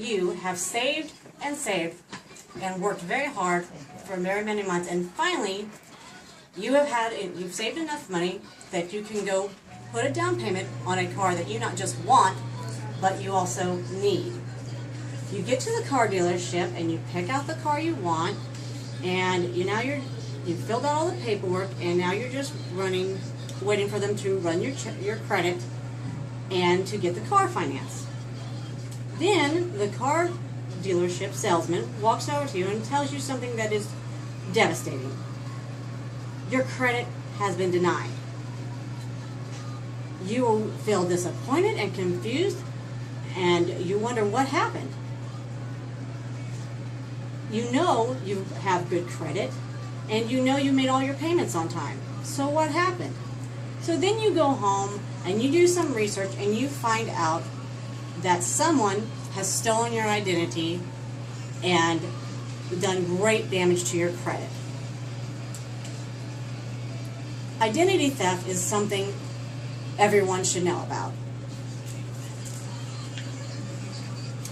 you have saved and saved and worked very hard for very many months, and finally you've saved enough money that you can go put a down payment on a car that you not just want, but you also need. You get to the car dealership and you pick out the car you want, and you've filled out all the paperwork, and now you're just waiting for them to run your credit and to get the car financed. Then the car dealership salesman walks over to you and tells you something that is devastating. Your credit has been denied. You will feel disappointed and confused, and you wonder what happened. You know you have good credit, and you know you made all your payments on time. So what happened? So then you go home and you do some research and you find out that someone has stolen your identity and done great damage to your credit. Identity theft is something everyone should know about.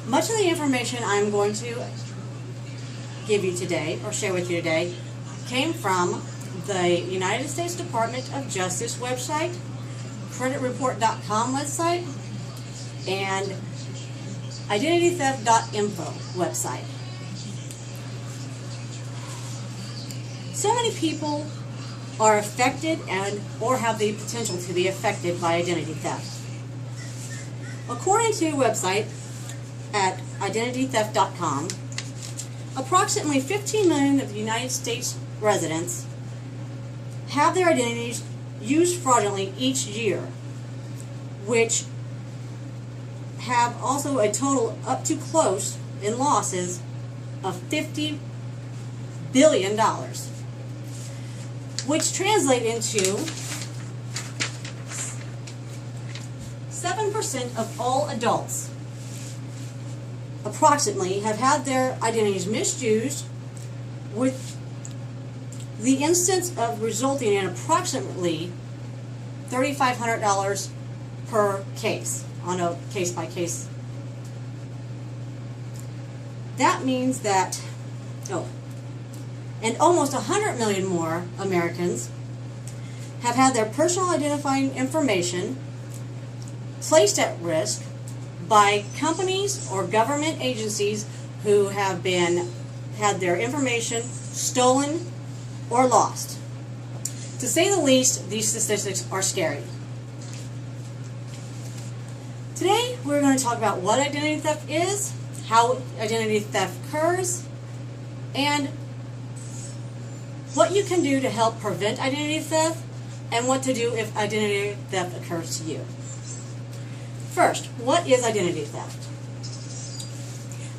Much of the information I'm going to give you today, or share with you today, came from the United States Department of Justice website, creditreport.com website, and identitytheft.info website. So many people are affected or have the potential to be affected by identity theft. According to a website at identitytheft.com, approximately 15 million of the United States residents have their identities used fraudulently each year, which have also a total up to close in losses of $50 billion, which translate into 7% of all adults approximately have had their identities misused, with the instance of resulting in approximately $3,500 per case on a case-by-case. That means that, and almost 100 million more Americans have had their personal identifying information placed at risk by companies or government agencies who have had their information stolen or lost. To say the least, these statistics are scary. Today, we're going to talk about what identity theft is, how identity theft occurs, and what you can do to help prevent identity theft, and what to do if identity theft occurs to you. First, what is identity theft?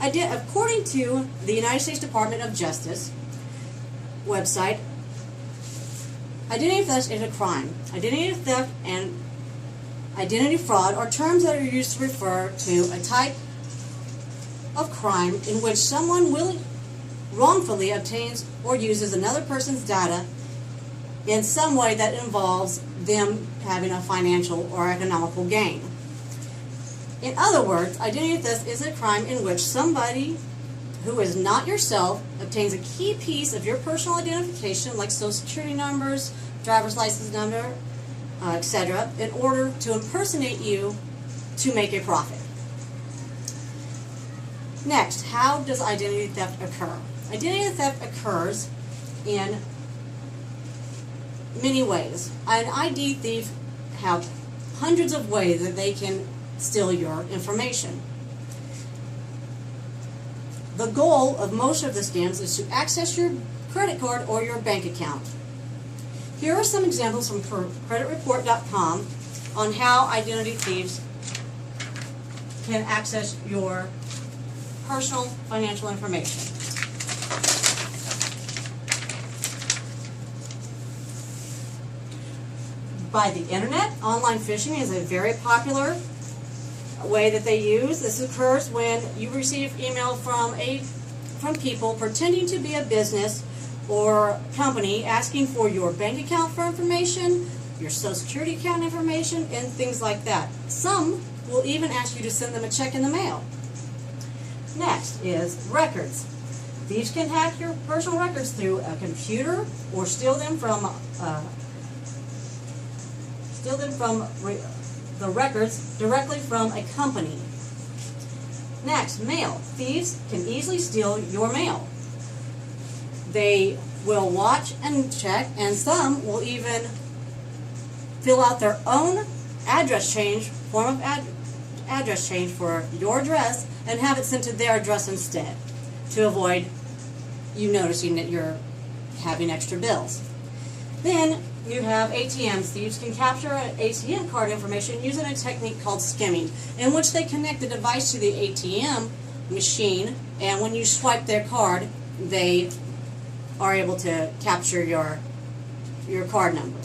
According to the United States Department of Justice website, identity theft is a crime. Identity theft and identity fraud are terms that are used to refer to a type of crime in which someone wrongfully obtains or uses another person's data in some way that involves them having a financial or economical gain. In other words, identity theft is a crime in which somebody who is not yourself obtains a key piece of your personal identification, like social security numbers, driver's license number, etc., in order to impersonate you to make a profit. Next, how does identity theft occur? Identity theft occurs in many ways. An ID thief have hundreds of ways that they can steal your information. The goal of most of the scams is to access your credit card or your bank account. Here are some examples from creditreport.com on how identity thieves can access your personal financial information. By the internet, online phishing is a very popular way that they use. This occurs when you receive email from people pretending to be a business or company, asking for your bank account for information, your social security account information, and things like that. Some will even ask you to send them a check in the mail. Next is records. Thieves can hack your personal records through a computer or steal them from the records directly from a company. Next, mail. Thieves can easily steal your mail. They will watch and check, and some will even fill out their own form of address change for your address and have it sent to their address instead to avoid you noticing that you're having extra bills. Then you have ATMs. Thieves can capture an ATM card information using a technique called skimming, in which they connect the device to the ATM machine, and when you swipe their card, they are able to capture your card number.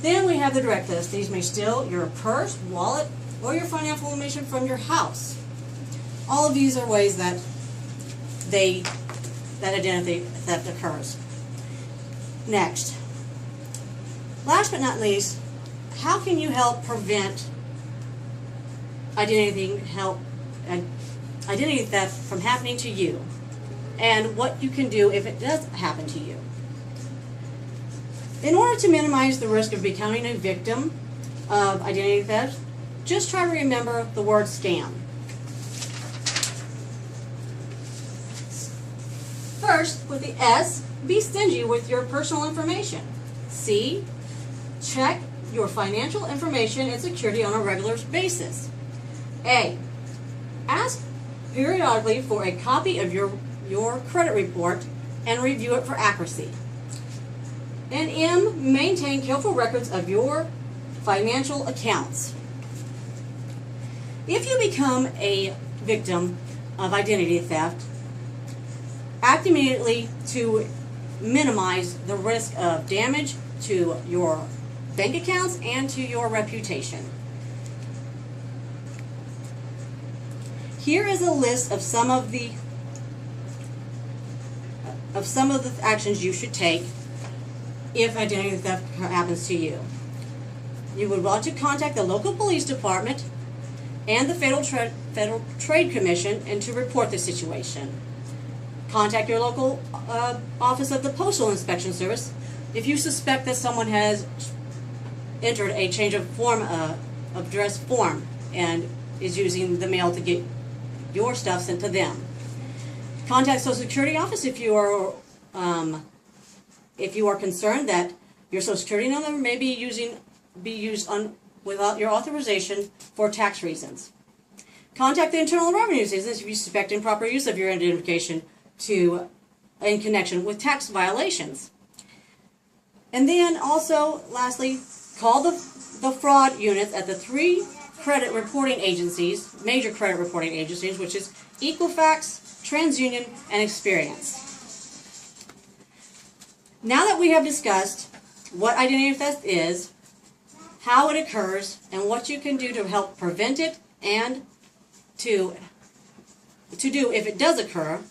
Then we have the direct theft. Thieves may steal your purse, wallet, or your financial information from your house. All of these are ways that identity theft occurs. Next, last but not least, how can you help prevent identity theft from happening to you, and what you can do if it does happen to you? In order to minimize the risk of becoming a victim of identity theft, just try to remember the word scam. First, with the S, be stingy with your personal information. C, check your financial information and security on a regular basis. A, ask periodically for a copy of your credit report and review it for accuracy. And M, maintain careful records of your financial accounts. If you become a victim of identity theft, act immediately to minimize the risk of damage to your bank accounts and to your reputation. Here is a list of some of the actions you should take if identity theft happens to you. You would want to contact the local police department and the Federal Trade Commission and to report the situation. Contact your local office of the Postal Inspection Service if you suspect that someone has entered a change of address form and is using the mail to get your stuff sent to them. Contact Social Security office if you are concerned that your Social Security number may be used without your authorization for tax reasons. Contact the Internal Revenue Service if you suspect improper use of your identification in connection with tax violations. And then also, lastly, call the fraud units at the 3 credit reporting agencies, major credit reporting agencies, which is Equifax, TransUnion, and Experience. Now that we have discussed what identity theft is, how it occurs, and what you can do to help prevent it and to do if it does occur,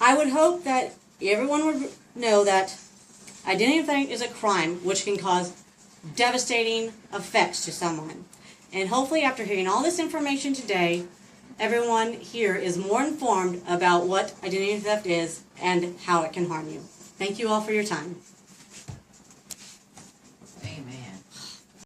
I would hope that everyone would know that identity theft is a crime which can cause devastating effects to someone. And hopefully after hearing all this information today, everyone here is more informed about what identity theft is and how it can harm you. Thank you all for your time.